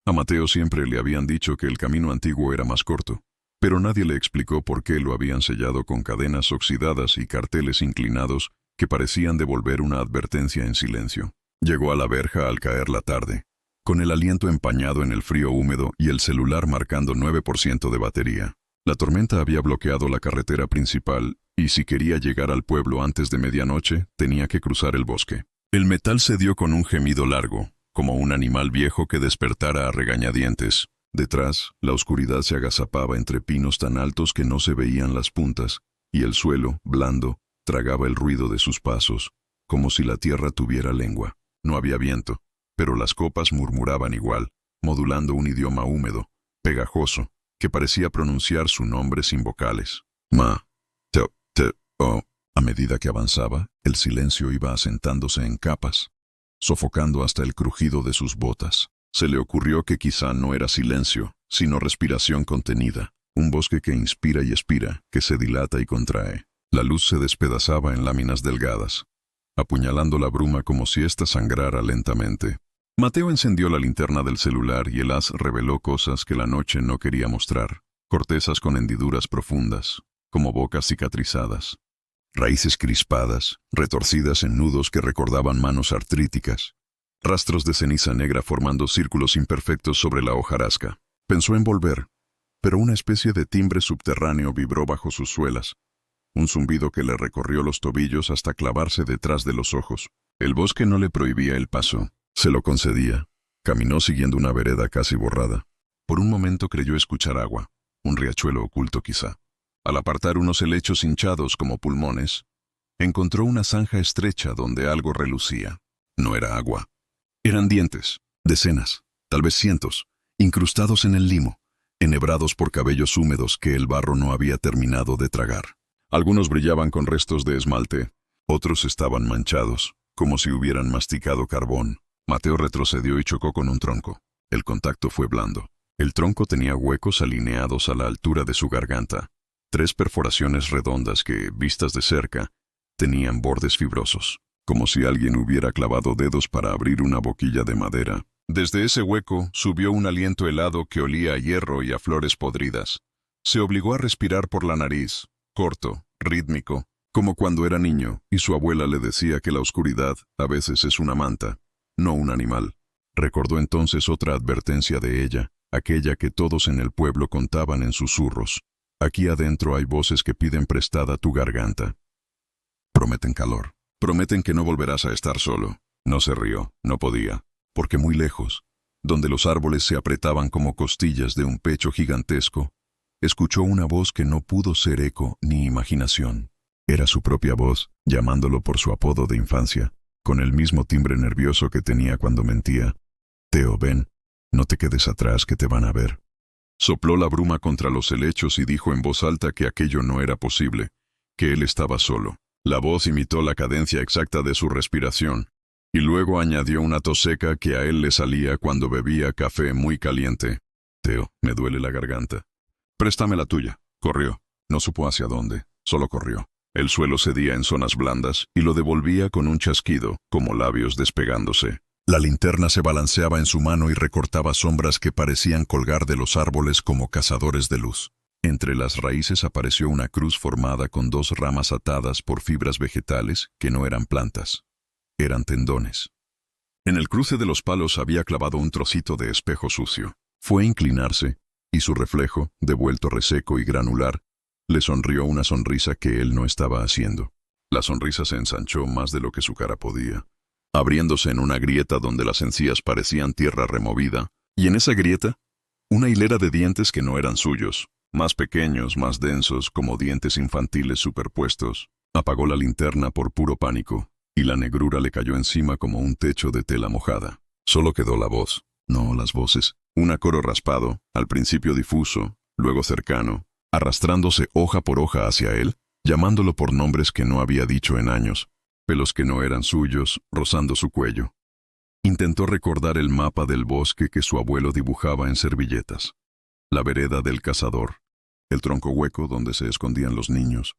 A Mateo siempre le habían dicho que el camino antiguo era más corto, pero nadie le explicó por qué lo habían sellado con cadenas oxidadas y carteles inclinados que parecían devolver una advertencia en silencio. Llegó a la verja al caer la tarde, con el aliento empañado en el frío húmedo y el celular marcando 9% de batería. La tormenta había bloqueado la carretera principal y si quería llegar al pueblo antes de medianoche, tenía que cruzar el bosque. El metal cedió con un gemido largo, como un animal viejo que despertara a regañadientes. Detrás, la oscuridad se agazapaba entre pinos tan altos que no se veían las puntas, y el suelo, blando, tragaba el ruido de sus pasos, como si la tierra tuviera lengua. No había viento, pero las copas murmuraban igual, modulando un idioma húmedo, pegajoso, que parecía pronunciar su nombre sin vocales. Ma, te, oh. A medida que avanzaba, el silencio iba asentándose en capas, sofocando hasta el crujido de sus botas. Se le ocurrió que quizá no era silencio, sino respiración contenida, un bosque que inspira y expira, que se dilata y contrae. La luz se despedazaba en láminas delgadas, apuñalando la bruma como si ésta sangrara lentamente. Mateo encendió la linterna del celular y el haz reveló cosas que la noche no quería mostrar. Cortezas con hendiduras profundas, como bocas cicatrizadas. Raíces crispadas, retorcidas en nudos que recordaban manos artríticas. Rastros de ceniza negra formando círculos imperfectos sobre la hojarasca. Pensó en volver, pero una especie de timbre subterráneo vibró bajo sus suelas. Un zumbido que le recorrió los tobillos hasta clavarse detrás de los ojos. El bosque no le prohibía el paso, se lo concedía. Caminó siguiendo una vereda casi borrada. Por un momento creyó escuchar agua, un riachuelo oculto quizá. Al apartar unos helechos hinchados como pulmones, encontró una zanja estrecha donde algo relucía. No era agua. Eran dientes, decenas, tal vez cientos, incrustados en el limo, enhebrados por cabellos húmedos que el barro no había terminado de tragar. Algunos brillaban con restos de esmalte, otros estaban manchados, como si hubieran masticado carbón. Mateo retrocedió y chocó con un tronco. El contacto fue blando. El tronco tenía huecos alineados a la altura de su garganta. 3 perforaciones redondas que, vistas de cerca, tenían bordes fibrosos, como si alguien hubiera clavado dedos para abrir una boquilla de madera. Desde ese hueco subió un aliento helado que olía a hierro y a flores podridas. Se obligó a respirar por la nariz, corto, rítmico, como cuando era niño, y su abuela le decía que la oscuridad a veces es una manta, no un animal. Recordó entonces otra advertencia de ella, aquella que todos en el pueblo contaban en susurros. Aquí adentro hay voces que piden prestada tu garganta. Prometen calor. Prometen que no volverás a estar solo. No se rió, no podía, porque muy lejos, donde los árboles se apretaban como costillas de un pecho gigantesco, escuchó una voz que no pudo ser eco ni imaginación. Era su propia voz, llamándolo por su apodo de infancia, con el mismo timbre nervioso que tenía cuando mentía. Teo, ven, no te quedes atrás que te van a ver. Sopló la bruma contra los helechos y dijo en voz alta que aquello no era posible, que él estaba solo. La voz imitó la cadencia exacta de su respiración, y luego añadió una tos seca que a él le salía cuando bebía café muy caliente. Teo, me duele la garganta. Préstame la tuya. Corrió. No supo hacia dónde, solo corrió. El suelo cedía en zonas blandas y lo devolvía con un chasquido, como labios despegándose. La linterna se balanceaba en su mano y recortaba sombras que parecían colgar de los árboles como cazadores de luz. Entre las raíces apareció una cruz formada con 2 ramas atadas por fibras vegetales que no eran plantas. Eran tendones. En el cruce de los palos había clavado un trocito de espejo sucio. Fue a inclinarse, y su reflejo, devuelto reseco y granular, le sonrió una sonrisa que él no estaba haciendo. La sonrisa se ensanchó más de lo que su cara podía, abriéndose en una grieta donde las encías parecían tierra removida, y en esa grieta, una hilera de dientes que no eran suyos, más pequeños, más densos, como dientes infantiles superpuestos. Apagó la linterna por puro pánico, y la negrura le cayó encima como un techo de tela mojada. Solo quedó la voz, no las voces, un acoro raspado, al principio difuso, luego cercano, arrastrándose hoja por hoja hacia él, llamándolo por nombres que no había dicho en años, pelos que no eran suyos, rozando su cuello. Intentó recordar el mapa del bosque que su abuelo dibujaba en servilletas. La vereda del cazador, el tronco hueco donde se escondían los niños,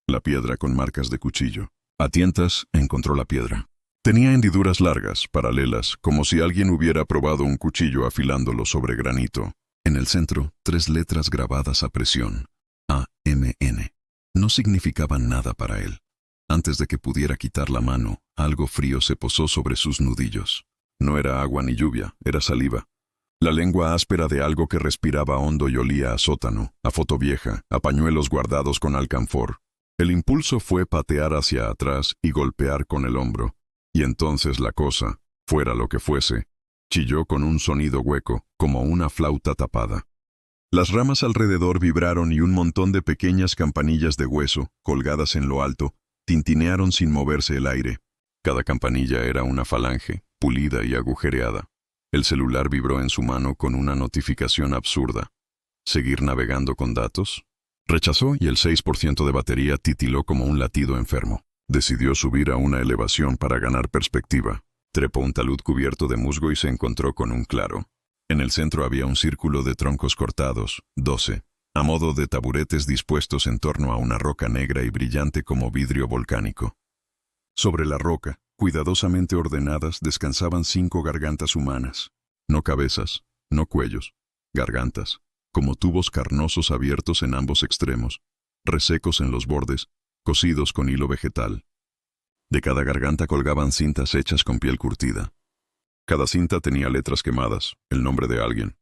la piedra con marcas de cuchillo. A tientas encontró la piedra. Tenía hendiduras largas, paralelas, como si alguien hubiera probado un cuchillo afilándolo sobre granito. En el centro, 3 letras grabadas a presión. AMN. No significaban nada para él. Antes de que pudiera quitar la mano, algo frío se posó sobre sus nudillos. No era agua ni lluvia, era saliva. La lengua áspera de algo que respiraba hondo y olía a sótano, a foto vieja, a pañuelos guardados con alcanfor. El impulso fue patear hacia atrás y golpear con el hombro. Y entonces la cosa, fuera lo que fuese, chilló con un sonido hueco, como una flauta tapada. Las ramas alrededor vibraron y un montón de pequeñas campanillas de hueso, colgadas en lo alto, tintinearon sin moverse el aire. Cada campanilla era una falange, pulida y agujereada. El celular vibró en su mano con una notificación absurda. ¿Seguir navegando con datos? Rechazó y el 6% de batería titiló como un latido enfermo. Decidió subir a una elevación para ganar perspectiva. Trepó un talud cubierto de musgo y se encontró con un claro. En el centro había un círculo de troncos cortados, 12, a modo de taburetes dispuestos en torno a una roca negra y brillante como vidrio volcánico. Sobre la roca, cuidadosamente ordenadas, descansaban 5 gargantas humanas. No cabezas, no cuellos, gargantas, como tubos carnosos abiertos en ambos extremos, resecos en los bordes, cosidos con hilo vegetal. De cada garganta colgaban cintas hechas con piel curtida. Cada cinta tenía letras quemadas, el nombre de alguien.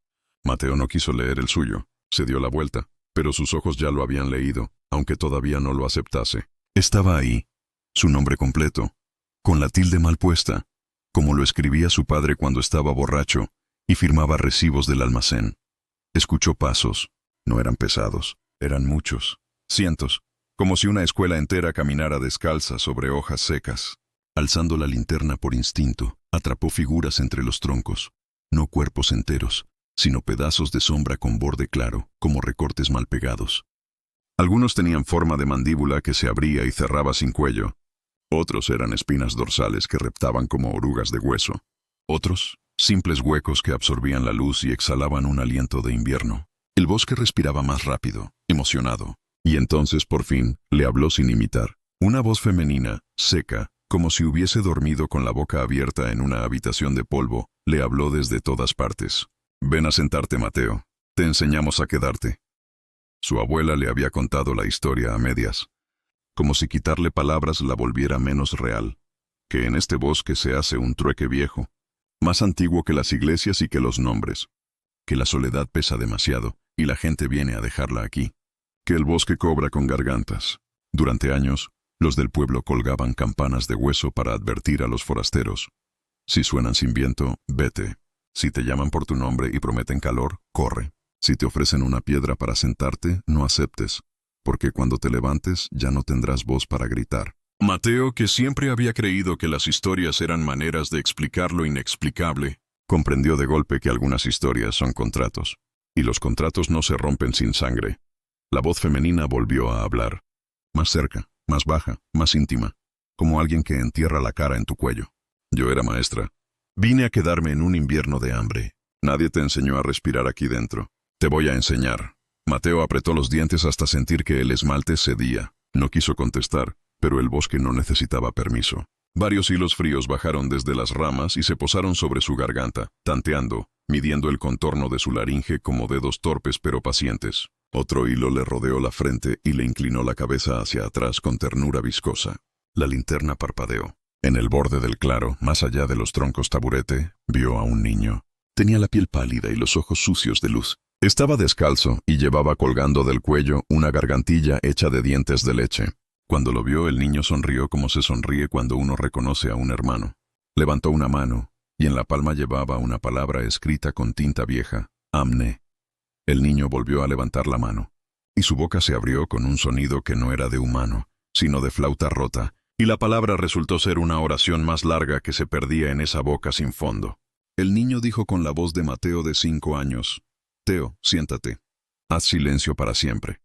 Mateo no quiso leer el suyo, se dio la vuelta, pero sus ojos ya lo habían leído, aunque todavía no lo aceptase. Estaba ahí, su nombre completo, con la tilde mal puesta, como lo escribía su padre cuando estaba borracho y firmaba recibos del almacén. Escuchó pasos. No eran pesados, eran muchos, cientos, como si una escuela entera caminara descalza sobre hojas secas. Alzando la linterna por instinto, atrapó figuras entre los troncos, no cuerpos enteros, sino pedazos de sombra con borde claro, como recortes mal pegados. Algunos tenían forma de mandíbula que se abría y cerraba sin cuello. Otros eran espinas dorsales que reptaban como orugas de hueso. Otros, simples huecos que absorbían la luz y exhalaban un aliento de invierno. El bosque respiraba más rápido, emocionado. Y entonces, por fin, le habló sin imitar. Una voz femenina, seca, como si hubiese dormido con la boca abierta en una habitación de polvo, le habló desde todas partes. «Ven a sentarte, Mateo. Te enseñamos a quedarte». Su abuela le había contado la historia a medias, como si quitarle palabras la volviera menos real, que en este bosque se hace un trueque viejo, más antiguo que las iglesias y que los nombres, que la soledad pesa demasiado y la gente viene a dejarla aquí, que el bosque cobra con gargantas. Durante años, los del pueblo colgaban campanas de hueso para advertir a los forasteros. Si suenan sin viento, vete. Si te llaman por tu nombre y prometen calor, corre. Si te ofrecen una piedra para sentarte, no aceptes, porque cuando te levantes ya no tendrás voz para gritar. Mateo, que siempre había creído que las historias eran maneras de explicar lo inexplicable, comprendió de golpe que algunas historias son contratos, y los contratos no se rompen sin sangre. La voz femenina volvió a hablar, más cerca, más baja, más íntima, como alguien que entierra la cara en tu cuello. Yo era maestra. Vine a quedarme en un invierno de hambre. Nadie te enseñó a respirar aquí dentro. Te voy a enseñar. Mateo apretó los dientes hasta sentir que el esmalte cedía. No quiso contestar, pero el bosque no necesitaba permiso. Varios hilos fríos bajaron desde las ramas y se posaron sobre su garganta, tanteando, midiendo el contorno de su laringe como dedos torpes pero pacientes. Otro hilo le rodeó la frente y le inclinó la cabeza hacia atrás con ternura viscosa. La linterna parpadeó. En el borde del claro, más allá de los troncos taburete, vio a un niño. Tenía la piel pálida y los ojos sucios de luz. Estaba descalzo y llevaba colgando del cuello una gargantilla hecha de dientes de leche. Cuando lo vio, el niño sonrió como se sonríe cuando uno reconoce a un hermano. Levantó una mano, y en la palma llevaba una palabra escrita con tinta vieja, Amne. El niño volvió a levantar la mano, y su boca se abrió con un sonido que no era de humano, sino de flauta rota, y la palabra resultó ser una oración más larga que se perdía en esa boca sin fondo. El niño dijo con la voz de Mateo de 5 años, «Teo, siéntate. Haz silencio para siempre».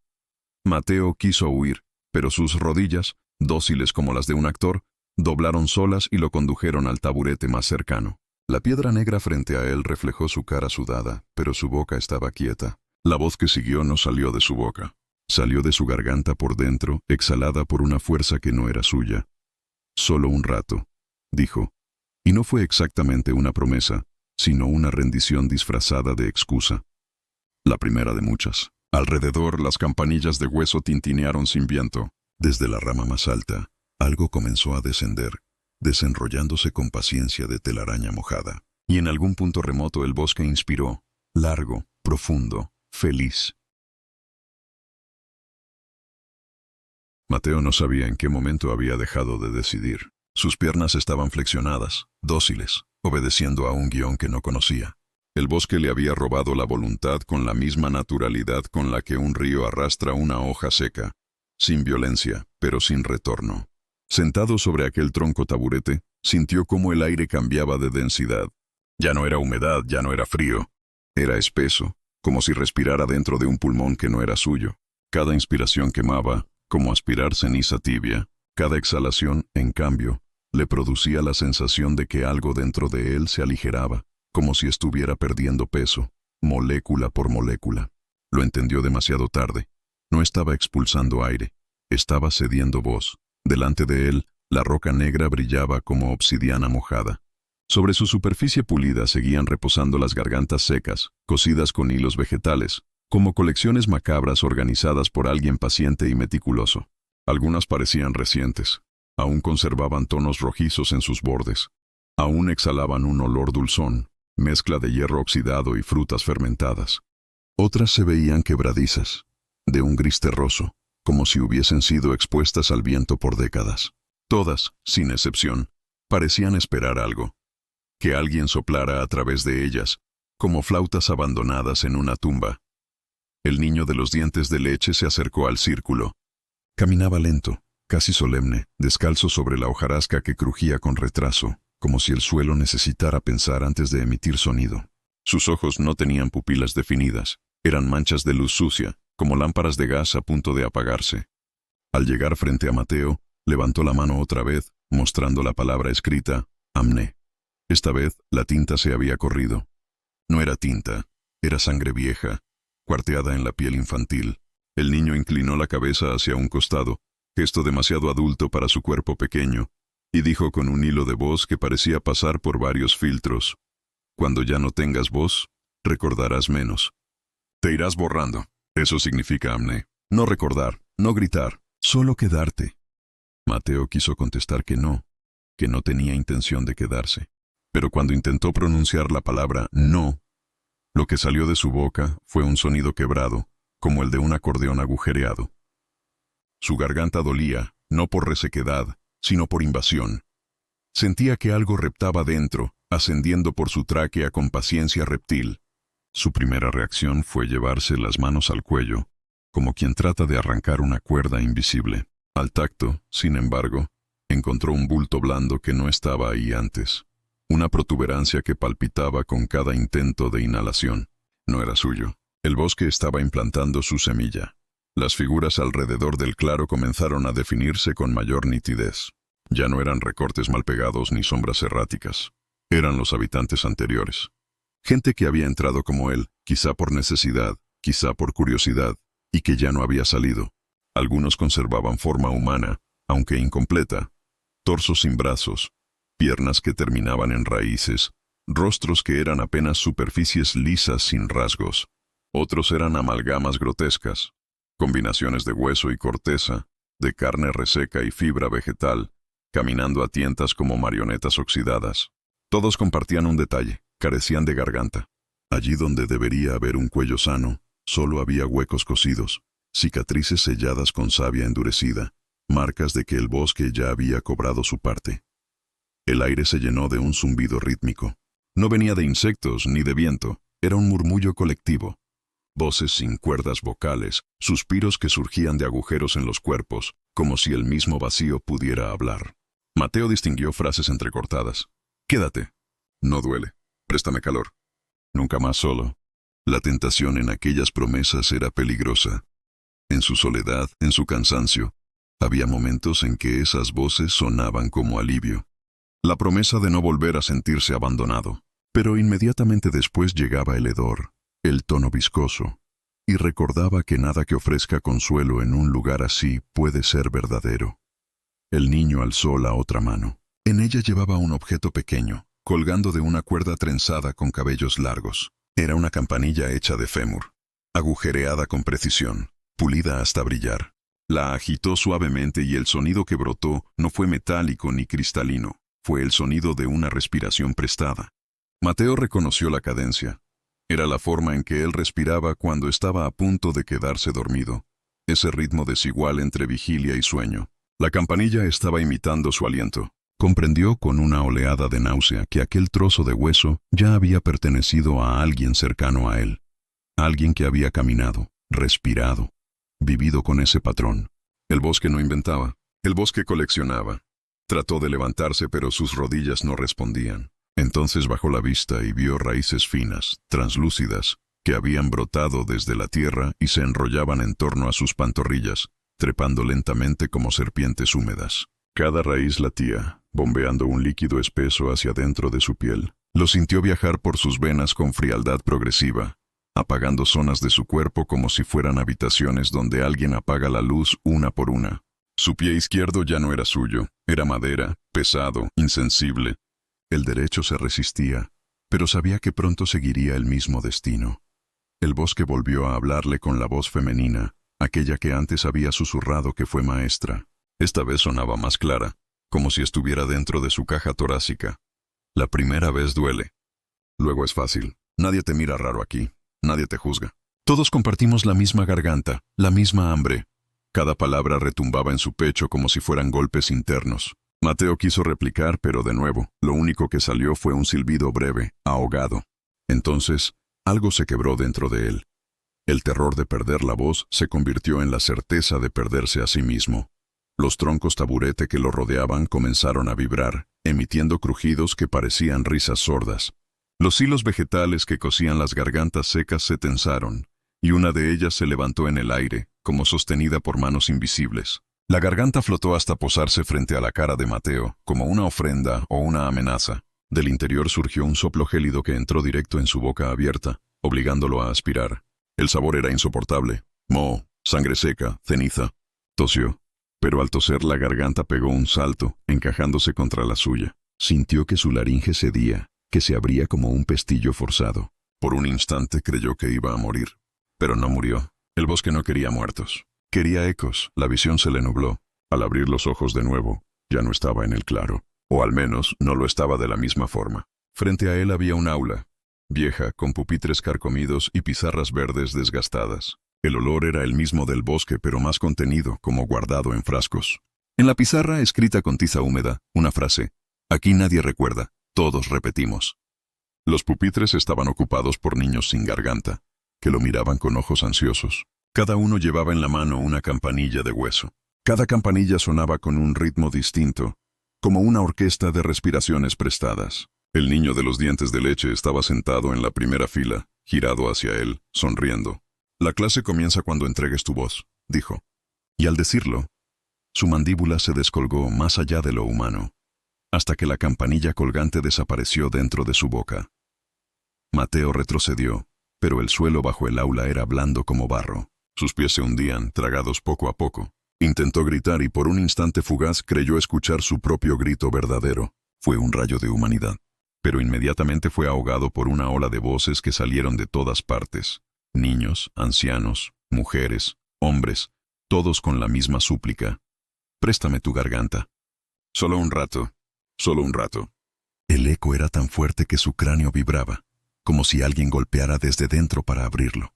Mateo quiso huir, pero sus rodillas, dóciles como las de un actor, doblaron solas y lo condujeron al taburete más cercano. La piedra negra frente a él reflejó su cara sudada, pero su boca estaba quieta. La voz que siguió no salió de su boca. Salió de su garganta por dentro, exhalada por una fuerza que no era suya. «Solo un rato», dijo, Y no fue exactamente una promesa, sino una rendición disfrazada de excusa. La primera de muchas. Alrededor, las campanillas de hueso tintinearon sin viento. Desde la rama más alta, algo comenzó a descender, desenrollándose con paciencia de telaraña mojada. Y en algún punto remoto el bosque inspiró, largo, profundo, feliz. Mateo no sabía en qué momento había dejado de decidir. Sus piernas estaban flexionadas, dóciles, obedeciendo a un guión que no conocía. El bosque le había robado la voluntad con la misma naturalidad con la que un río arrastra una hoja seca, sin violencia, pero sin retorno. Sentado sobre aquel tronco taburete, sintió cómo el aire cambiaba de densidad. Ya no era humedad, ya no era frío. Era espeso, como si respirara dentro de un pulmón que no era suyo. Cada inspiración quemaba, como aspirar ceniza tibia. Cada exhalación, en cambio, le producía la sensación de que algo dentro de él se aligeraba, como si estuviera perdiendo peso, molécula por molécula. Lo entendió demasiado tarde. No estaba expulsando aire, estaba cediendo voz. Delante de él, la roca negra brillaba como obsidiana mojada. Sobre su superficie pulida seguían reposando las gargantas secas, cosidas con hilos vegetales, como colecciones macabras organizadas por alguien paciente y meticuloso. Algunas parecían recientes. Aún conservaban tonos rojizos en sus bordes. Aún exhalaban un olor dulzón, mezcla de hierro oxidado y frutas fermentadas. Otras se veían quebradizas, de un gris terroso, como si hubiesen sido expuestas al viento por décadas. Todas, sin excepción, parecían esperar algo. Que alguien soplara a través de ellas, como flautas abandonadas en una tumba. El niño de los dientes de leche se acercó al círculo. Caminaba lento, casi solemne, descalzo sobre la hojarasca que crujía con retraso, como si el suelo necesitara pensar antes de emitir sonido. Sus ojos no tenían pupilas definidas, eran manchas de luz sucia, como lámparas de gas a punto de apagarse. Al llegar frente a Mateo, levantó la mano otra vez, mostrando la palabra escrita, Amné. Esta vez, la tinta se había corrido. No era tinta, era sangre vieja, cuarteada en la piel infantil. El niño inclinó la cabeza hacia un costado, gesto demasiado adulto para su cuerpo pequeño, y dijo con un hilo de voz que parecía pasar por varios filtros: cuando ya no tengas voz, recordarás menos. Te irás borrando. Eso significa amné. No recordar, no gritar, solo quedarte. Mateo quiso contestar que no tenía intención de quedarse. Pero cuando intentó pronunciar la palabra no, lo que salió de su boca fue un sonido quebrado, como el de un acordeón agujereado. Su garganta dolía, no por resequedad, sino por invasión. Sentía que algo reptaba dentro, ascendiendo por su tráquea con paciencia reptil. Su primera reacción fue llevarse las manos al cuello, como quien trata de arrancar una cuerda invisible. Al tacto, sin embargo, encontró un bulto blando que no estaba ahí antes. Una protuberancia que palpitaba con cada intento de inhalación. No era suyo. El bosque estaba implantando su semilla. Las figuras alrededor del claro comenzaron a definirse con mayor nitidez. Ya no eran recortes mal pegados ni sombras erráticas. Eran los habitantes anteriores. Gente que había entrado como él, quizá por necesidad, quizá por curiosidad, y que ya no había salido. Algunos conservaban forma humana, aunque incompleta. Torsos sin brazos, piernas que terminaban en raíces, rostros que eran apenas superficies lisas sin rasgos. Otros eran amalgamas grotescas, combinaciones de hueso y corteza, de carne reseca y fibra vegetal, caminando a tientas como marionetas oxidadas. Todos compartían un detalle: carecían de garganta. Allí donde debería haber un cuello sano, solo había huecos cosidos, cicatrices selladas con savia endurecida, marcas de que el bosque ya había cobrado su parte. El aire se llenó de un zumbido rítmico. No venía de insectos ni de viento, era un murmullo colectivo. Voces sin cuerdas vocales, suspiros que surgían de agujeros en los cuerpos, como si el mismo vacío pudiera hablar. Mateo distinguió frases entrecortadas. Quédate. No duele. Préstame calor. Nunca más solo. La tentación en aquellas promesas era peligrosa. En su soledad, en su cansancio, había momentos en que esas voces sonaban como alivio. La promesa de no volver a sentirse abandonado. Pero inmediatamente después llegaba el hedor, el tono viscoso, y recordaba que nada que ofrezca consuelo en un lugar así puede ser verdadero. El niño alzó la otra mano. En ella llevaba un objeto pequeño, colgando de una cuerda trenzada con cabellos largos. Era una campanilla hecha de fémur, agujereada con precisión, pulida hasta brillar. La agitó suavemente y el sonido que brotó no fue metálico ni cristalino, fue el sonido de una respiración prestada. Mateo reconoció la cadencia. Era la forma en que él respiraba cuando estaba a punto de quedarse dormido, ese ritmo desigual entre vigilia y sueño. La campanilla estaba imitando su aliento. Comprendió con una oleada de náusea que aquel trozo de hueso ya había pertenecido a alguien cercano a él. Alguien que había caminado, respirado, vivido con ese patrón. El bosque no inventaba, el bosque coleccionaba. Trató de levantarse, pero sus rodillas no respondían. Entonces bajó la vista y vio raíces finas, translúcidas, que habían brotado desde la tierra y se enrollaban en torno a sus pantorrillas, trepando lentamente como serpientes húmedas. Cada raíz latía, bombeando un líquido espeso hacia dentro de su piel. Lo sintió viajar por sus venas con frialdad progresiva, apagando zonas de su cuerpo como si fueran habitaciones donde alguien apaga la luz una por una. Su pie izquierdo ya no era suyo, era madera, pesado, insensible. El derecho se resistía, pero sabía que pronto seguiría el mismo destino. El bosque volvió a hablarle con la voz femenina, aquella que antes había susurrado que fue maestra. Esta vez sonaba más clara, como si estuviera dentro de su caja torácica. La primera vez duele. Luego es fácil. Nadie te mira raro aquí. Nadie te juzga. Todos compartimos la misma garganta, la misma hambre. Cada palabra retumbaba en su pecho como si fueran golpes internos. Mateo quiso replicar, pero de nuevo, lo único que salió fue un silbido breve, ahogado. Entonces, algo se quebró dentro de él. El terror de perder la voz se convirtió en la certeza de perderse a sí mismo. Los troncos taburete que lo rodeaban comenzaron a vibrar, emitiendo crujidos que parecían risas sordas. Los hilos vegetales que cosían las gargantas secas se tensaron, y una de ellas se levantó en el aire, como sostenida por manos invisibles. La garganta flotó hasta posarse frente a la cara de Mateo, como una ofrenda o una amenaza. Del interior surgió un soplo gélido que entró directo en su boca abierta, obligándolo a aspirar. El sabor era insoportable. Moho, sangre seca, ceniza. Tosió. Pero al toser la garganta pegó un salto, encajándose contra la suya. Sintió que su laringe cedía, que se abría como un pestillo forzado. Por un instante creyó que iba a morir. Pero no murió. El bosque no quería muertos. Quería ecos. La visión se le nubló. Al abrir los ojos de nuevo, ya no estaba en el claro. O al menos, no lo estaba de la misma forma. Frente a él había un aula, vieja, con pupitres carcomidos y pizarras verdes desgastadas. El olor era el mismo del bosque, pero más contenido, como guardado en frascos. En la pizarra, escrita con tiza húmeda, una frase: «Aquí nadie recuerda, todos repetimos». Los pupitres estaban ocupados por niños sin garganta, que lo miraban con ojos ansiosos. Cada uno llevaba en la mano una campanilla de hueso. Cada campanilla sonaba con un ritmo distinto, como una orquesta de respiraciones prestadas. El niño de los dientes de leche estaba sentado en la primera fila, girado hacia él, sonriendo. «La clase comienza cuando entregues tu voz», dijo. Y al decirlo, su mandíbula se descolgó más allá de lo humano, hasta que la campanilla colgante desapareció dentro de su boca. Mateo retrocedió, pero el suelo bajo el aula era blando como barro. Sus pies se hundían, tragados poco a poco. Intentó gritar y por un instante fugaz creyó escuchar su propio grito verdadero. Fue un rayo de humanidad. Pero inmediatamente fue ahogado por una ola de voces que salieron de todas partes. Niños, ancianos, mujeres, hombres, todos con la misma súplica: «Préstame tu garganta». Solo un rato, solo un rato. El eco era tan fuerte que su cráneo vibraba, como si alguien golpeara desde dentro para abrirlo.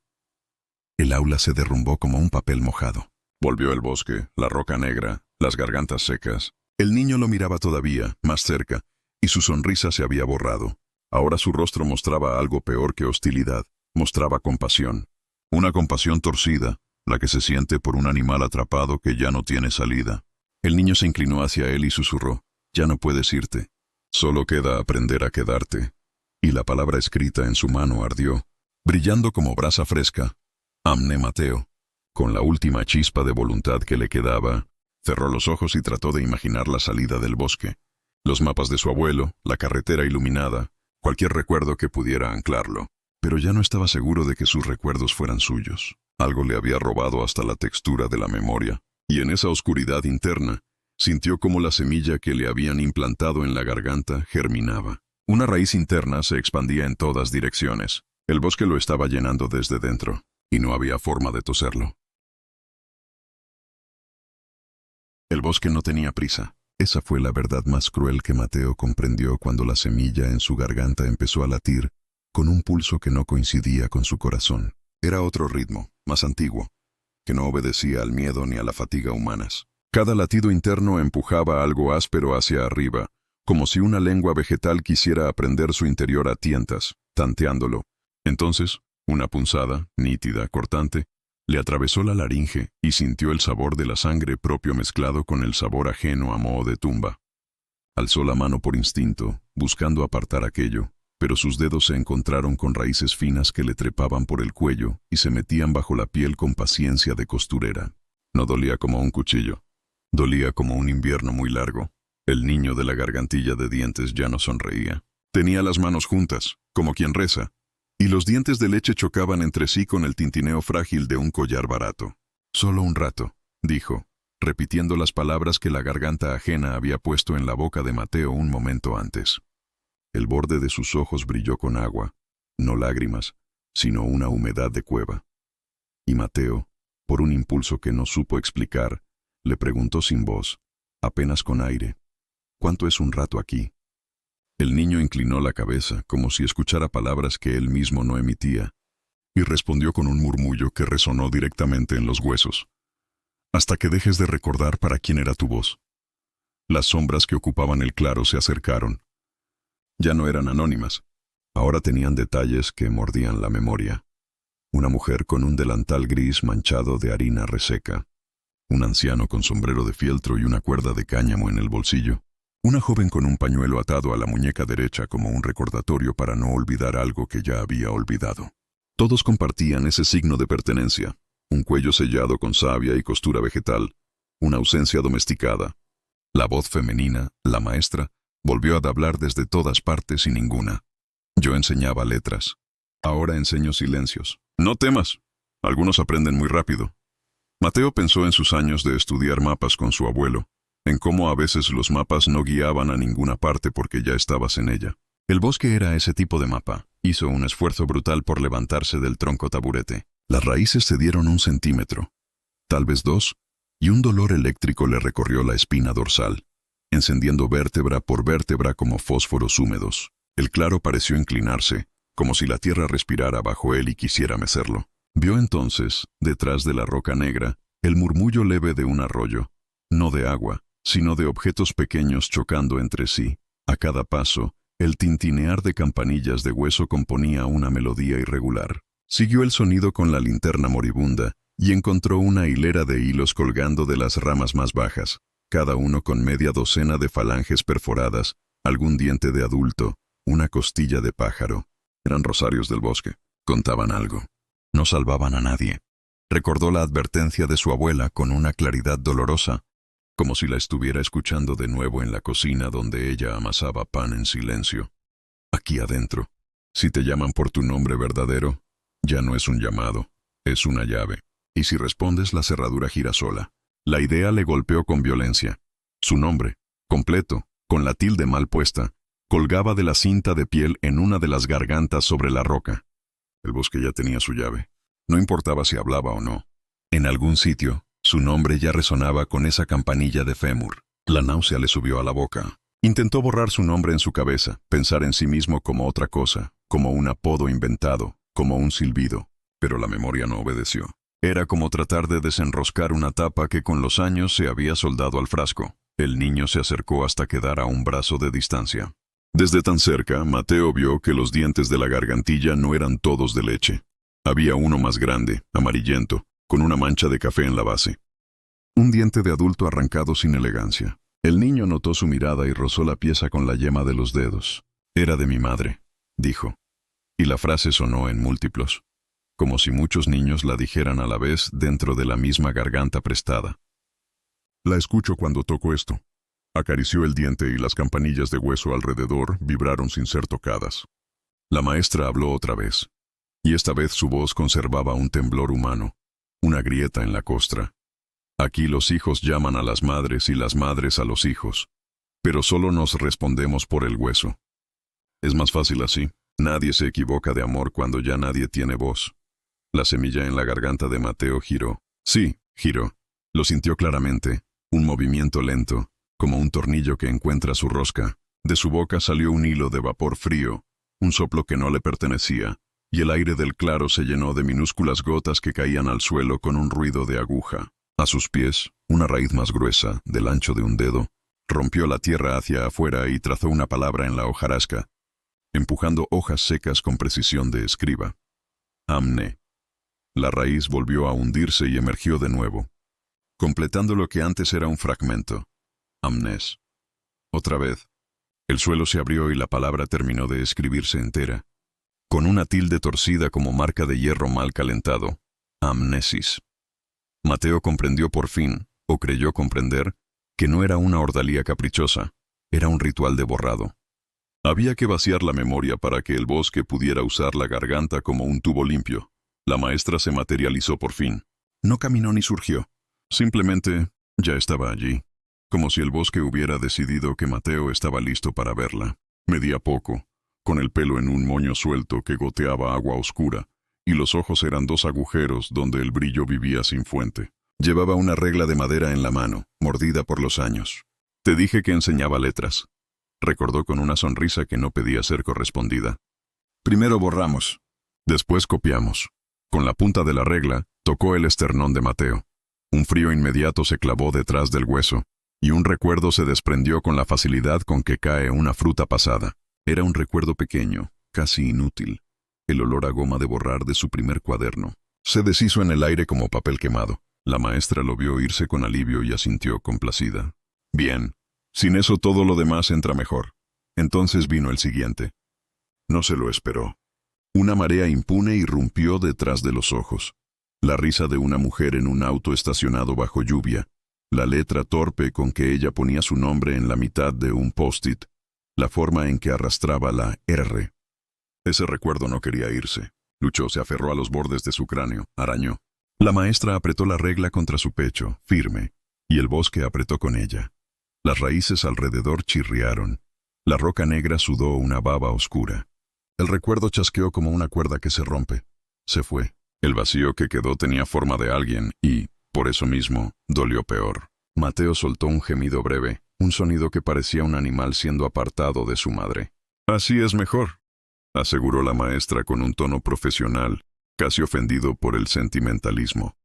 El aula se derrumbó como un papel mojado. Volvió el bosque, la roca negra, las gargantas secas. El niño lo miraba todavía, más cerca, y su sonrisa se había borrado. Ahora su rostro mostraba algo peor que hostilidad. Mostraba compasión. Una compasión torcida, la que se siente por un animal atrapado que ya no tiene salida. El niño se inclinó hacia él y susurró: «Ya no puedes irte. Solo queda aprender a quedarte». Y la palabra escrita en su mano ardió, brillando como brasa fresca. Amné Mateo. Con la última chispa de voluntad que le quedaba, cerró los ojos y trató de imaginar la salida del bosque. Los mapas de su abuelo, la carretera iluminada, cualquier recuerdo que pudiera anclarlo. Pero ya no estaba seguro de que sus recuerdos fueran suyos. Algo le había robado hasta la textura de la memoria. Y en esa oscuridad interna, Sintió como la semilla que le habían implantado en la garganta germinaba. Una raíz interna se expandía en todas direcciones. El bosque lo estaba llenando desde dentro, y no había forma de toserlo. El bosque no tenía prisa. Esa fue la verdad más cruel que Mateo comprendió cuando la semilla en su garganta empezó a latir con un pulso que no coincidía con su corazón. Era otro ritmo, más antiguo, que no obedecía al miedo ni a la fatiga humanas. Cada latido interno empujaba algo áspero hacia arriba, como si una lengua vegetal quisiera aprender su interior a tientas, tanteándolo. Entonces, una punzada, nítida, cortante, le atravesó la laringe y sintió el sabor de la sangre propio mezclado con el sabor ajeno a moho de tumba. Alzó la mano por instinto, buscando apartar aquello, pero sus dedos se encontraron con raíces finas que le trepaban por el cuello y se metían bajo la piel con paciencia de costurera. No dolía como un cuchillo. Dolía como un invierno muy largo. El niño de la gargantilla de dientes ya no sonreía. Tenía las manos juntas, como quien reza, y los dientes de leche chocaban entre sí con el tintineo frágil de un collar barato. «Solo un rato», dijo, repitiendo las palabras que la garganta ajena había puesto en la boca de Mateo un momento antes. El borde de sus ojos brilló con agua, no lágrimas, sino una humedad de cueva. Y Mateo, por un impulso que no supo explicar, le preguntó sin voz, apenas con aire, «¿Cuánto es un rato aquí?» El niño inclinó la cabeza, como si escuchara palabras que él mismo no emitía, y respondió con un murmullo que resonó directamente en los huesos. «Hasta que dejes de recordar para quién era tu voz». Las sombras que ocupaban el claro se acercaron. Ya no eran anónimas. Ahora tenían detalles que mordían la memoria. Una mujer con un delantal gris manchado de harina reseca. Un anciano con sombrero de fieltro y una cuerda de cáñamo en el bolsillo. Una joven con un pañuelo atado a la muñeca derecha como un recordatorio para no olvidar algo que ya había olvidado. Todos compartían ese signo de pertenencia, un cuello sellado con savia y costura vegetal, una ausencia domesticada. La voz femenina, la maestra, volvió a hablar desde todas partes y ninguna. Yo enseñaba letras. Ahora enseño silencios. No temas. Algunos aprenden muy rápido. Mateo pensó en sus años de estudiar mapas con su abuelo, en cómo a veces los mapas no guiaban a ninguna parte porque ya estabas en ella. El bosque era ese tipo de mapa. Hizo un esfuerzo brutal por levantarse del tronco taburete. Las raíces cedieron 1 centímetro, tal vez 2, y un dolor eléctrico le recorrió la espina dorsal, encendiendo vértebra por vértebra como fósforos húmedos. El claro pareció inclinarse, como si la tierra respirara bajo él y quisiera mecerlo. Vio entonces, detrás de la roca negra, el murmullo leve de un arroyo, no de agua, sino de objetos pequeños chocando entre sí. A cada paso, el tintinear de campanillas de hueso componía una melodía irregular. Siguió el sonido con la linterna moribunda y encontró una hilera de hilos colgando de las ramas más bajas, cada uno con media docena de falanges perforadas, algún diente de adulto, una costilla de pájaro. Eran rosarios del bosque. Contaban algo. No salvaban a nadie. Recordó la advertencia de su abuela con una claridad dolorosa, como si la estuviera escuchando de nuevo en la cocina donde ella amasaba pan en silencio. Aquí adentro, si te llaman por tu nombre verdadero, ya no es un llamado, es una llave. Y si respondes, la cerradura gira sola. La idea le golpeó con violencia. Su nombre, completo, con la tilde mal puesta, colgaba de la cinta de piel en una de las gargantas sobre la roca. El bosque ya tenía su llave. No importaba si hablaba o no. En algún sitio, su nombre ya resonaba con esa campanilla de fémur. La náusea le subió a la boca. Intentó borrar su nombre en su cabeza, pensar en sí mismo como otra cosa, como un apodo inventado, como un silbido, pero la memoria no obedeció. Era como tratar de desenroscar una tapa que con los años se había soldado al frasco. El niño se acercó hasta quedar a un brazo de distancia. Desde tan cerca, Mateo vio que los dientes de la gargantilla no eran todos de leche. Había uno más grande, amarillento, con una mancha de café en la base. Un diente de adulto arrancado sin elegancia. El niño notó su mirada y rozó la pieza con la yema de los dedos. «Era de mi madre», dijo. Y la frase sonó en múltiplos, como si muchos niños la dijeran a la vez dentro de la misma garganta prestada. «La escucho cuando toco esto». Acarició el diente y las campanillas de hueso alrededor vibraron sin ser tocadas. La maestra habló otra vez, y esta vez su voz conservaba un temblor humano, una grieta en la costra. Aquí los hijos llaman a las madres y las madres a los hijos, pero solo nos respondemos por el hueso. Es más fácil así. Nadie se equivoca de amor cuando ya nadie tiene voz. La semilla en la garganta de Mateo giró. Sí, giró. Lo sintió claramente, un movimiento lento, como un tornillo que encuentra su rosca. De su boca salió un hilo de vapor frío, un soplo que no le pertenecía, y el aire del claro se llenó de minúsculas gotas que caían al suelo con un ruido de aguja. A sus pies, una raíz más gruesa, del ancho de un dedo, rompió la tierra hacia afuera y trazó una palabra en la hojarasca, empujando hojas secas con precisión de escriba. Amne. La raíz volvió a hundirse y emergió de nuevo, completando lo que antes era un fragmento. Amnes. Otra vez. El suelo se abrió y la palabra terminó de escribirse entera, con una tilde torcida como marca de hierro mal calentado. Amnesis. Mateo comprendió por fin, o creyó comprender, que no era una ordalía caprichosa, era un ritual de borrado. Había que vaciar la memoria para que el bosque pudiera usar la garganta como un tubo limpio. La maestra se materializó por fin. No caminó ni surgió. Simplemente, ya estaba allí. Como si el bosque hubiera decidido que Mateo estaba listo para verla. Medía poco, con el pelo en un moño suelto que goteaba agua oscura, y los ojos eran dos agujeros donde el brillo vivía sin fuente. Llevaba una regla de madera en la mano, mordida por los años. Te dije que enseñaba letras. Recordó con una sonrisa que no pedía ser correspondida. Primero borramos. Después copiamos. Con la punta de la regla, tocó el esternón de Mateo. Un frío inmediato se clavó detrás del hueso, y un recuerdo se desprendió con la facilidad con que cae una fruta pasada. Era un recuerdo pequeño, casi inútil. El olor a goma de borrar de su primer cuaderno. Se deshizo en el aire como papel quemado. La maestra lo vio irse con alivio y asintió complacida. Bien. Sin eso todo lo demás entra mejor. Entonces vino el siguiente. No se lo esperó. Una marea impune irrumpió detrás de los ojos. La risa de una mujer en un auto estacionado bajo lluvia. La letra torpe con que ella ponía su nombre en la mitad de un post-it. La forma en que arrastraba la R. Ese recuerdo no quería irse. Luchó, se aferró a los bordes de su cráneo, arañó. La maestra apretó la regla contra su pecho, firme, y el bosque apretó con ella. Las raíces alrededor chirriaron. La roca negra sudó una baba oscura. El recuerdo chasqueó como una cuerda que se rompe. Se fue. El vacío que quedó tenía forma de alguien y, por eso mismo, dolió peor. Mateo soltó un gemido breve, un sonido que parecía un animal siendo apartado de su madre. Así es mejor, aseguró la maestra con un tono profesional, casi ofendido por el sentimentalismo.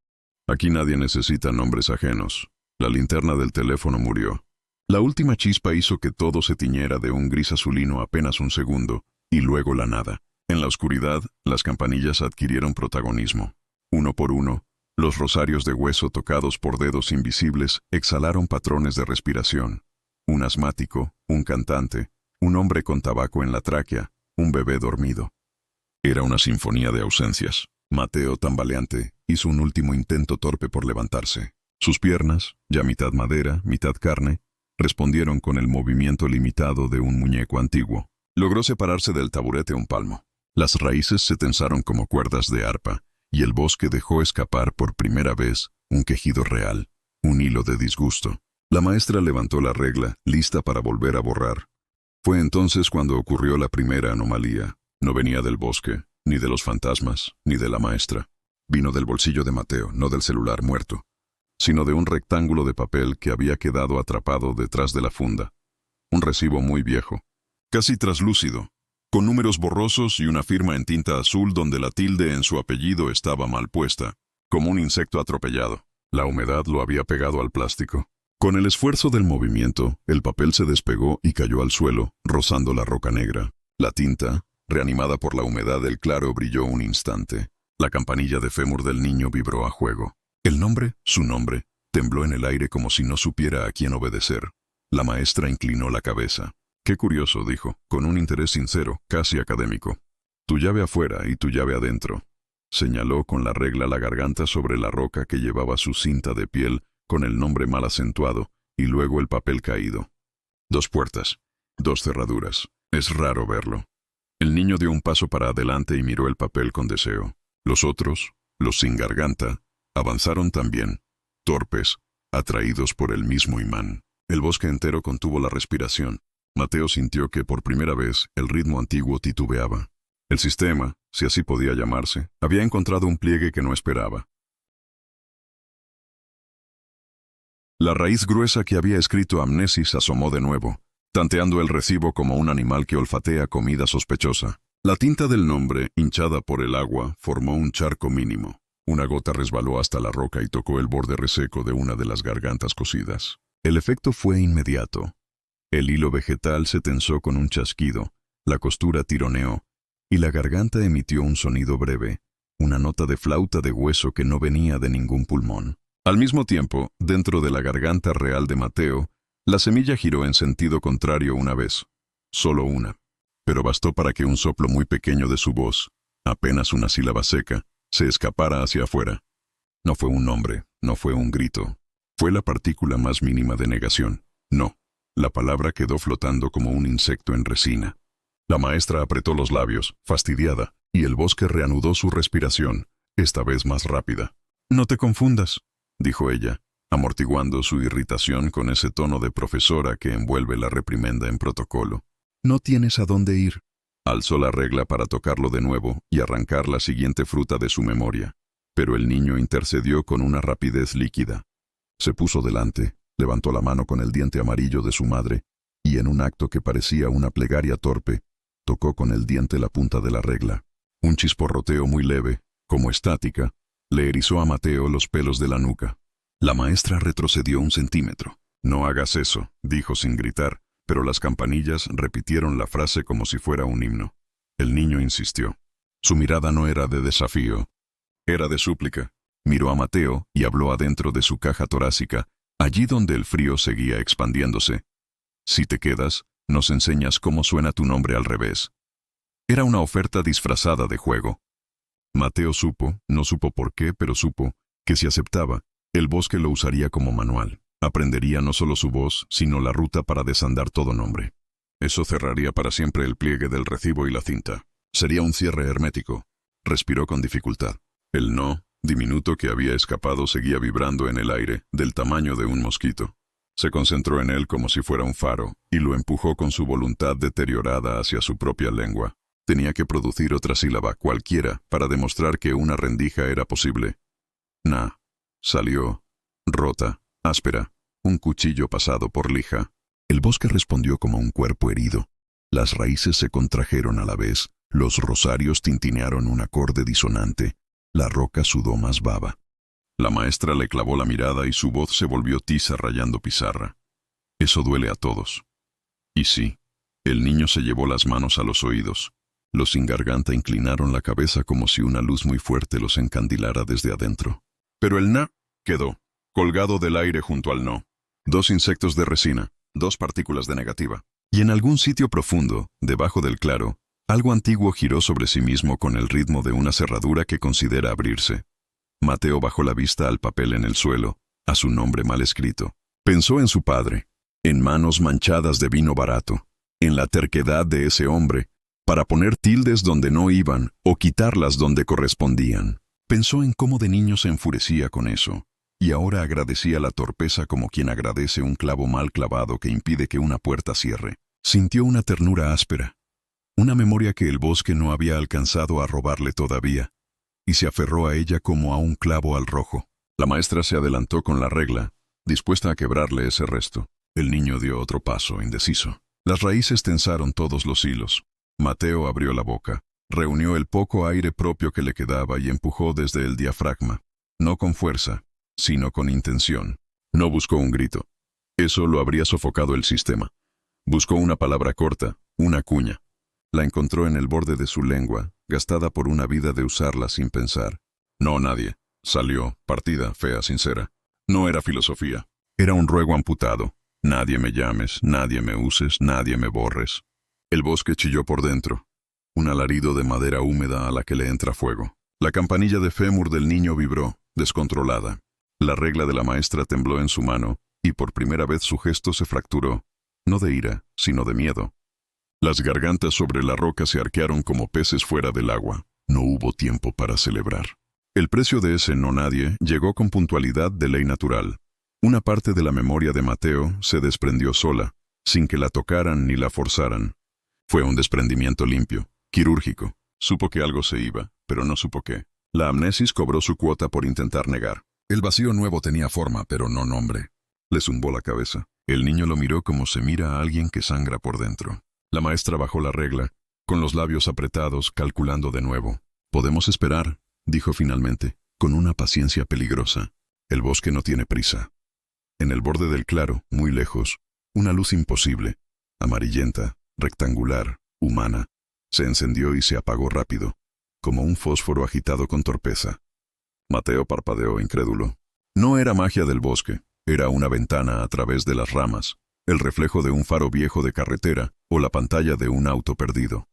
Aquí nadie necesita nombres ajenos. La linterna del teléfono murió. La última chispa hizo que todo se tiñera de un gris azulino apenas un segundo, y luego la nada. En la oscuridad, las campanillas adquirieron protagonismo. Uno por uno, los rosarios de hueso tocados por dedos invisibles exhalaron patrones de respiración. Un asmático, un cantante, un hombre con tabaco en la tráquea, un bebé dormido. Era una sinfonía de ausencias. Mateo, tambaleante, hizo un último intento torpe por levantarse. Sus piernas, ya mitad madera, mitad carne, respondieron con el movimiento limitado de un muñeco antiguo. Logró separarse del taburete un palmo. Las raíces se tensaron como cuerdas de arpa, y el bosque dejó escapar por primera vez un quejido real, un hilo de disgusto. La maestra levantó la regla, lista para volver a borrar. Fue entonces cuando ocurrió la primera anomalía. No venía del bosque, ni de los fantasmas, ni de la maestra. Vino del bolsillo de Mateo, no del celular muerto, sino de un rectángulo de papel que había quedado atrapado detrás de la funda. Un recibo muy viejo, casi traslúcido, con números borrosos y una firma en tinta azul donde la tilde en su apellido estaba mal puesta, como un insecto atropellado. La humedad lo había pegado al plástico. Con el esfuerzo del movimiento, el papel se despegó y cayó al suelo, rozando la roca negra. La tinta, reanimada por la humedad del claro, brilló un instante. La campanilla de fémur del niño vibró a juego. El nombre, su nombre, tembló en el aire como si no supiera a quién obedecer. La maestra inclinó la cabeza. Qué curioso, dijo, con un interés sincero, casi académico. Tu llave afuera y tu llave adentro. Señaló con la regla la garganta sobre la roca que llevaba su cinta de piel con el nombre mal acentuado, y luego el papel caído. 2 puertas, 2 cerraduras. Es raro verlo. El niño dio un paso para adelante y miró el papel con deseo. Los otros, los sin garganta, avanzaron también, torpes, atraídos por el mismo imán. El bosque entero contuvo la respiración. Mateo sintió que por primera vez el ritmo antiguo titubeaba. El sistema, si así podía llamarse, había encontrado un pliegue que no esperaba. La raíz gruesa que había escrito Amnesis asomó de nuevo, tanteando el recibo como un animal que olfatea comida sospechosa. La tinta del nombre, hinchada por el agua, formó un charco mínimo. Una gota resbaló hasta la roca y tocó el borde reseco de una de las gargantas cocidas. El efecto fue inmediato. El hilo vegetal se tensó con un chasquido, la costura tironeó, y la garganta emitió un sonido breve, una nota de flauta de hueso que no venía de ningún pulmón. Al mismo tiempo, dentro de la garganta real de Mateo, la semilla giró en sentido contrario una vez, solo una, pero bastó para que un soplo muy pequeño de su voz, apenas una sílaba seca, se escapara hacia afuera. No fue un nombre, no fue un grito, fue la partícula más mínima de negación. No, la palabra quedó flotando como un insecto en resina. La maestra apretó los labios, fastidiada, y el bosque reanudó su respiración, esta vez más rápida. «No te confundas», dijo ella, amortiguando su irritación con ese tono de profesora que envuelve la reprimenda en protocolo. «No tienes a dónde ir». Alzó la regla para tocarlo de nuevo y arrancar la siguiente fruta de su memoria, pero el niño intercedió con una rapidez líquida. Se puso delante, levantó la mano con el diente amarillo de su madre, y en un acto que parecía una plegaria torpe, tocó con el diente la punta de la regla. Un chisporroteo muy leve, como estática, le erizó a Mateo los pelos de la nuca. La maestra retrocedió 1 centímetro. «No hagas eso», dijo sin gritar, pero las campanillas repitieron la frase como si fuera un himno. El niño insistió. Su mirada no era de desafío, era de súplica. Miró a Mateo y habló adentro de su caja torácica, allí donde el frío seguía expandiéndose. «Si te quedas, nos enseñas cómo suena tu nombre al revés». Era una oferta disfrazada de juego. Mateo supo, no supo por qué, pero supo, que si aceptaba, el bosque lo usaría como manual. Aprendería no solo su voz, sino la ruta para desandar todo nombre. Eso cerraría para siempre el pliegue del recibo y la cinta. Sería un cierre hermético. Respiró con dificultad. El no, diminuto que había escapado, seguía vibrando en el aire, del tamaño de un mosquito. Se concentró en él como si fuera un faro, y lo empujó con su voluntad deteriorada hacia su propia lengua. Tenía que producir otra sílaba, cualquiera, para demostrar que una rendija era posible. Na. Salió. Rota. Áspera, un cuchillo pasado por lija. El bosque respondió como un cuerpo herido. Las raíces se contrajeron a la vez, los rosarios tintinearon un acorde disonante, la roca sudó más baba. La maestra le clavó la mirada y su voz se volvió tiza rayando pizarra. «Eso duele a todos». Y sí, el niño se llevó las manos a los oídos. Los sin garganta inclinaron la cabeza como si una luz muy fuerte los encandilara desde adentro. Pero el na quedó colgado del aire junto al no. 2 insectos de resina, 2 partículas de negativa. Y en algún sitio profundo, debajo del claro, algo antiguo giró sobre sí mismo con el ritmo de una cerradura que considera abrirse. Mateo bajó la vista al papel en el suelo, a su nombre mal escrito. Pensó en su padre, en manos manchadas de vino barato, en la terquedad de ese hombre, para poner tildes donde no iban o quitarlas donde correspondían. Pensó en cómo de niño se enfurecía con eso. Y ahora agradecía la torpeza como quien agradece un clavo mal clavado que impide que una puerta cierre. Sintió una ternura áspera, una memoria que el bosque no había alcanzado a robarle todavía, y se aferró a ella como a un clavo al rojo. La maestra se adelantó con la regla, dispuesta a quebrarle ese resto. El niño dio otro paso, indeciso. Las raíces tensaron todos los hilos. Mateo abrió la boca, reunió el poco aire propio que le quedaba y empujó desde el diafragma, no con fuerza, sino con intención. No buscó un grito. Eso lo habría sofocado el sistema. Buscó una palabra corta, una cuña. La encontró en el borde de su lengua, gastada por una vida de usarla sin pensar. No, nadie. Salió, partida, fea, sincera. No era filosofía. Era un ruego amputado. Nadie me llames, nadie me uses, nadie me borres. El bosque chilló por dentro. Un alarido de madera húmeda a la que le entra fuego. La campanilla de fémur del niño vibró, descontrolada. La regla de la maestra tembló en su mano, y por primera vez su gesto se fracturó, no de ira, sino de miedo. Las gargantas sobre la roca se arquearon como peces fuera del agua. No hubo tiempo para celebrar. El precio de ese no nadie llegó con puntualidad de ley natural. Una parte de la memoria de Mateo se desprendió sola, sin que la tocaran ni la forzaran. Fue un desprendimiento limpio, quirúrgico. Supo que algo se iba, pero no supo qué. La amnesis cobró su cuota por intentar negar. El vacío nuevo tenía forma, pero no nombre. Le zumbó la cabeza. El niño lo miró como se mira a alguien que sangra por dentro. La maestra bajó la regla, con los labios apretados, calculando de nuevo. «Podemos esperar», dijo finalmente, con una paciencia peligrosa. «El bosque no tiene prisa». En el borde del claro, muy lejos, una luz imposible, amarillenta, rectangular, humana, se encendió y se apagó rápido, como un fósforo agitado con torpeza. Mateo parpadeó incrédulo. No era magia del bosque, era una ventana a través de las ramas, el reflejo de un faro viejo de carretera o la pantalla de un auto perdido.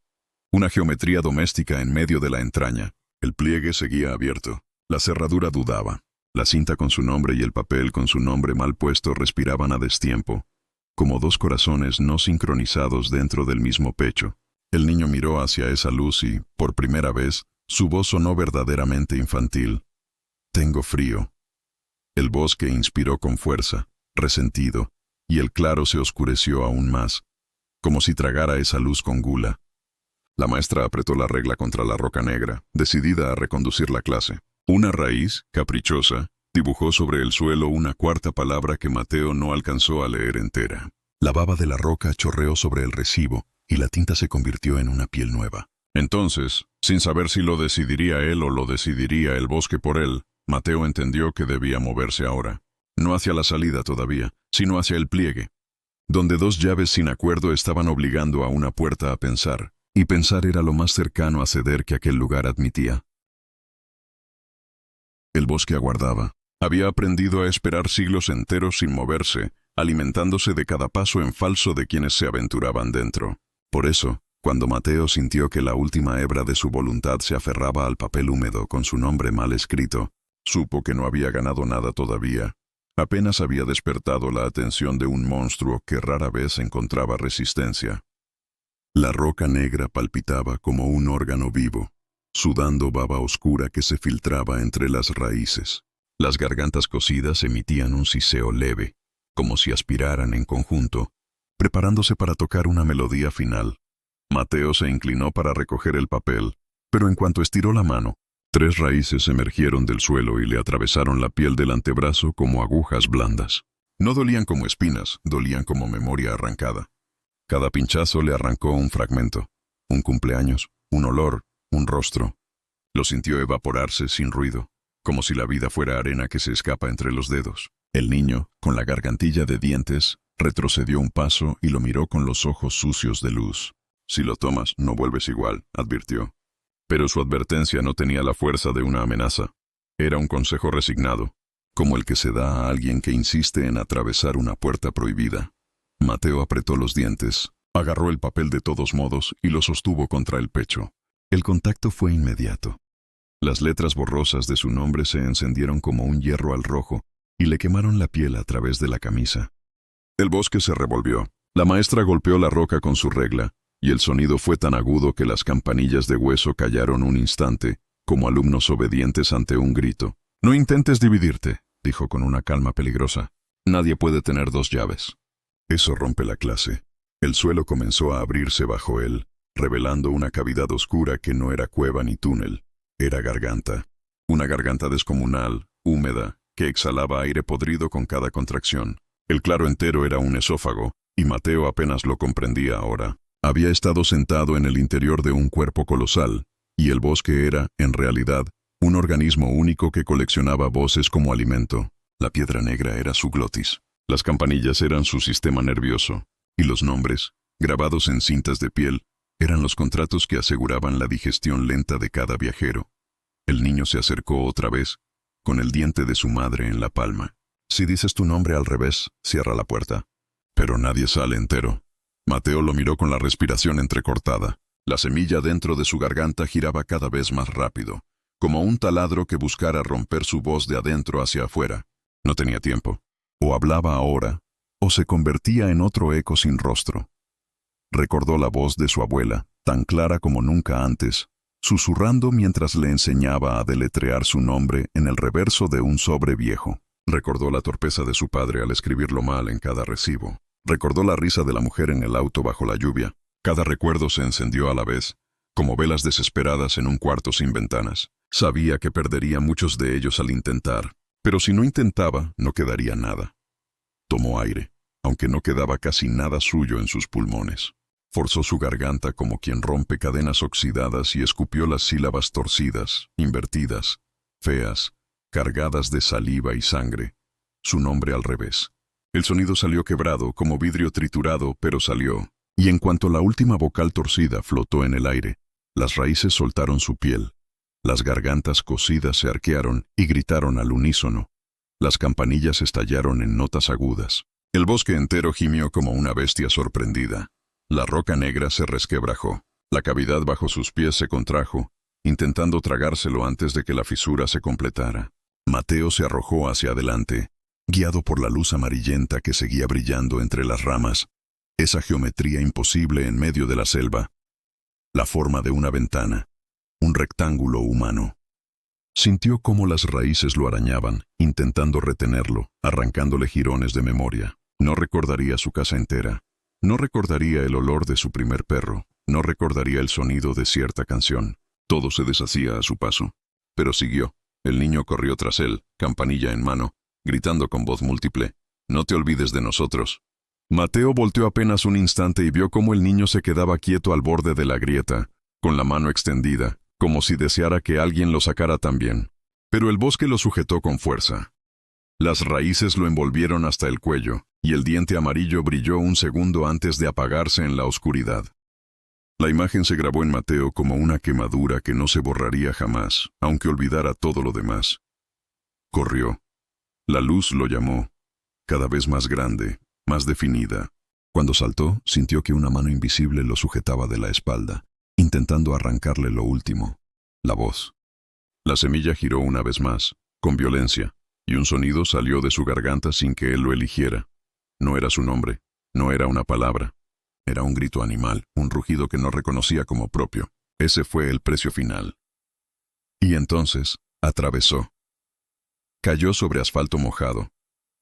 Una geometría doméstica en medio de la entraña. El pliegue seguía abierto. La cerradura dudaba. La cinta con su nombre y el papel con su nombre mal puesto respiraban a destiempo, como dos corazones no sincronizados dentro del mismo pecho. El niño miró hacia esa luz y, por primera vez, su voz sonó verdaderamente infantil. «Tengo frío». El bosque inspiró con fuerza, resentido, y el claro se oscureció aún más, como si tragara esa luz con gula. La maestra apretó la regla contra la roca negra, decidida a reconducir la clase. Una raíz, caprichosa, dibujó sobre el suelo una cuarta palabra que Mateo no alcanzó a leer entera. La baba de la roca chorreó sobre el recibo, y la tinta se convirtió en una piel nueva. Entonces, sin saber si lo decidiría él o lo decidiría el bosque por él, Mateo entendió que debía moverse ahora. No hacia la salida todavía, sino hacia el pliegue, donde dos llaves sin acuerdo estaban obligando a una puerta a pensar, y pensar era lo más cercano a ceder que aquel lugar admitía. El bosque aguardaba. Había aprendido a esperar siglos enteros sin moverse, alimentándose de cada paso en falso de quienes se aventuraban dentro. Por eso, cuando Mateo sintió que la última hebra de su voluntad se aferraba al papel húmedo con su nombre mal escrito, supo que no había ganado nada todavía. Apenas había despertado la atención de un monstruo que rara vez encontraba resistencia. La roca negra palpitaba como un órgano vivo, sudando baba oscura que se filtraba entre las raíces. Las gargantas cocidas emitían un siseo leve, como si aspiraran en conjunto, preparándose para tocar una melodía final. Mateo se inclinó para recoger el papel, pero en cuanto estiró la mano, 3 raíces emergieron del suelo y le atravesaron la piel del antebrazo como agujas blandas. No dolían como espinas, dolían como memoria arrancada. Cada pinchazo le arrancó un fragmento, un cumpleaños, un olor, un rostro. Lo sintió evaporarse sin ruido, como si la vida fuera arena que se escapa entre los dedos. El niño, con la gargantilla de dientes, retrocedió un paso y lo miró con los ojos sucios de luz. «Si lo tomas, no vuelves igual», advirtió. Pero su advertencia no tenía la fuerza de una amenaza. Era un consejo resignado, como el que se da a alguien que insiste en atravesar una puerta prohibida. Mateo apretó los dientes, agarró el papel de todos modos y lo sostuvo contra el pecho. El contacto fue inmediato. Las letras borrosas de su nombre se encendieron como un hierro al rojo y le quemaron la piel a través de la camisa. El bosque se revolvió. La maestra golpeó la roca con su regla, y el sonido fue tan agudo que las campanillas de hueso callaron un instante, como alumnos obedientes ante un grito. «No intentes dividirte», dijo con una calma peligrosa. «Nadie puede tener 2 llaves». Eso rompe la clase. El suelo comenzó a abrirse bajo él, revelando una cavidad oscura que no era cueva ni túnel. Era garganta. Una garganta descomunal, húmeda, que exhalaba aire podrido con cada contracción. El claro entero era un esófago, y Mateo apenas lo comprendía ahora. Había estado sentado en el interior de un cuerpo colosal, y el bosque era, en realidad, un organismo único que coleccionaba voces como alimento. La piedra negra era su glotis. Las campanillas eran su sistema nervioso, y los nombres, grabados en cintas de piel, eran los contratos que aseguraban la digestión lenta de cada viajero. El niño se acercó otra vez, con el diente de su madre en la palma. «Si dices tu nombre al revés, cierra la puerta». Pero nadie sale entero. Mateo lo miró con la respiración entrecortada. La semilla dentro de su garganta giraba cada vez más rápido, como un taladro que buscara romper su voz de adentro hacia afuera. No tenía tiempo. O hablaba ahora, o se convertía en otro eco sin rostro. Recordó la voz de su abuela, tan clara como nunca antes, susurrando mientras le enseñaba a deletrear su nombre en el reverso de un sobre viejo. Recordó la torpeza de su padre al escribirlo mal en cada recibo. Recordó la risa de la mujer en el auto bajo la lluvia. Cada recuerdo se encendió a la vez, como velas desesperadas en un cuarto sin ventanas. Sabía que perdería muchos de ellos al intentar, pero si no intentaba, no quedaría nada. Tomó aire, aunque no quedaba casi nada suyo en sus pulmones. Forzó su garganta como quien rompe cadenas oxidadas y escupió las sílabas torcidas, invertidas, feas, cargadas de saliva y sangre. Su nombre al revés. El sonido salió quebrado, como vidrio triturado, pero salió. Y en cuanto la última vocal torcida flotó en el aire, las raíces soltaron su piel. Las gargantas cosidas se arquearon y gritaron al unísono. Las campanillas estallaron en notas agudas. El bosque entero gimió como una bestia sorprendida. La roca negra se resquebrajó. La cavidad bajo sus pies se contrajo, intentando tragárselo antes de que la fisura se completara. Mateo se arrojó hacia adelante, guiado por la luz amarillenta que seguía brillando entre las ramas. Esa geometría imposible en medio de la selva. La forma de una ventana. Un rectángulo humano. Sintió cómo las raíces lo arañaban, intentando retenerlo, arrancándole jirones de memoria. No recordaría su casa entera. No recordaría el olor de su primer perro. No recordaría el sonido de cierta canción. Todo se deshacía a su paso. Pero siguió. El niño corrió tras él, campanilla en mano, gritando con voz múltiple: «No te olvides de nosotros». Mateo volteó apenas un instante y vio cómo el niño se quedaba quieto al borde de la grieta, con la mano extendida, como si deseara que alguien lo sacara también. Pero el bosque lo sujetó con fuerza. Las raíces lo envolvieron hasta el cuello, y el diente amarillo brilló un segundo antes de apagarse en la oscuridad. La imagen se grabó en Mateo como una quemadura que no se borraría jamás, aunque olvidara todo lo demás. Corrió. La luz lo llamó, cada vez más grande, más definida. Cuando saltó, sintió que una mano invisible lo sujetaba de la espalda, intentando arrancarle lo último, la voz. La semilla giró una vez más, con violencia, y un sonido salió de su garganta sin que él lo eligiera. No era su nombre, no era una palabra. Era un grito animal, un rugido que no reconocía como propio. Ese fue el precio final. Y entonces, atravesó. Cayó sobre asfalto mojado,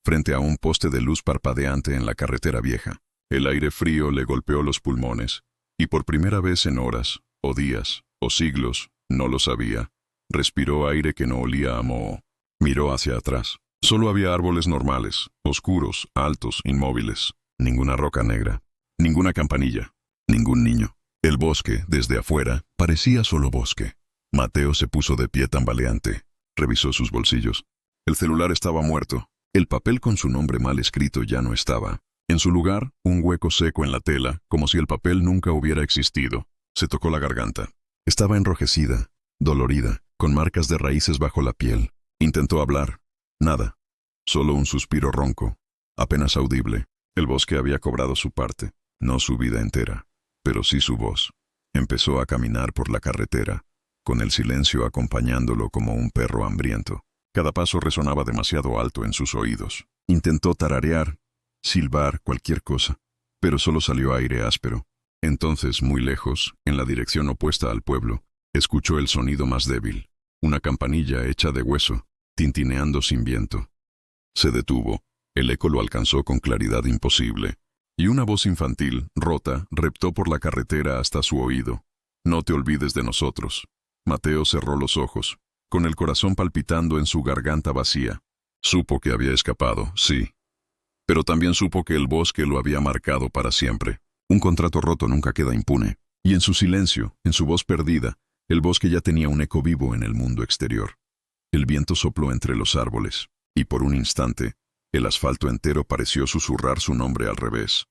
frente a un poste de luz parpadeante en la carretera vieja. El aire frío le golpeó los pulmones, y por primera vez en horas, o días, o siglos, no lo sabía, respiró aire que no olía a moho. Miró hacia atrás. Solo había árboles normales, oscuros, altos, inmóviles. Ninguna roca negra. Ninguna campanilla. Ningún niño. El bosque, desde afuera, parecía solo bosque. Mateo se puso de pie tambaleante. Revisó sus bolsillos. El celular estaba muerto. El papel con su nombre mal escrito ya no estaba. En su lugar, un hueco seco en la tela, como si el papel nunca hubiera existido. Se tocó la garganta. Estaba enrojecida, dolorida, con marcas de raíces bajo la piel. Intentó hablar. Nada. Solo un suspiro ronco, apenas audible. El bosque había cobrado su parte, no su vida entera, pero sí su voz. Empezó a caminar por la carretera, con el silencio acompañándolo como un perro hambriento. Cada paso resonaba demasiado alto en sus oídos. Intentó tararear, silbar, cualquier cosa, pero solo salió aire áspero. Entonces, muy lejos, en la dirección opuesta al pueblo, escuchó el sonido más débil, una campanilla hecha de hueso, tintineando sin viento. Se detuvo, el eco lo alcanzó con claridad imposible, y una voz infantil, rota, reptó por la carretera hasta su oído. «No te olvides de nosotros». Mateo cerró los ojos, con el corazón palpitando en su garganta vacía. Supo que había escapado, sí. Pero también supo que el bosque lo había marcado para siempre. Un contrato roto nunca queda impune. Y en su silencio, en su voz perdida, el bosque ya tenía un eco vivo en el mundo exterior. El viento sopló entre los árboles, y por un instante, el asfalto entero pareció susurrar su nombre al revés.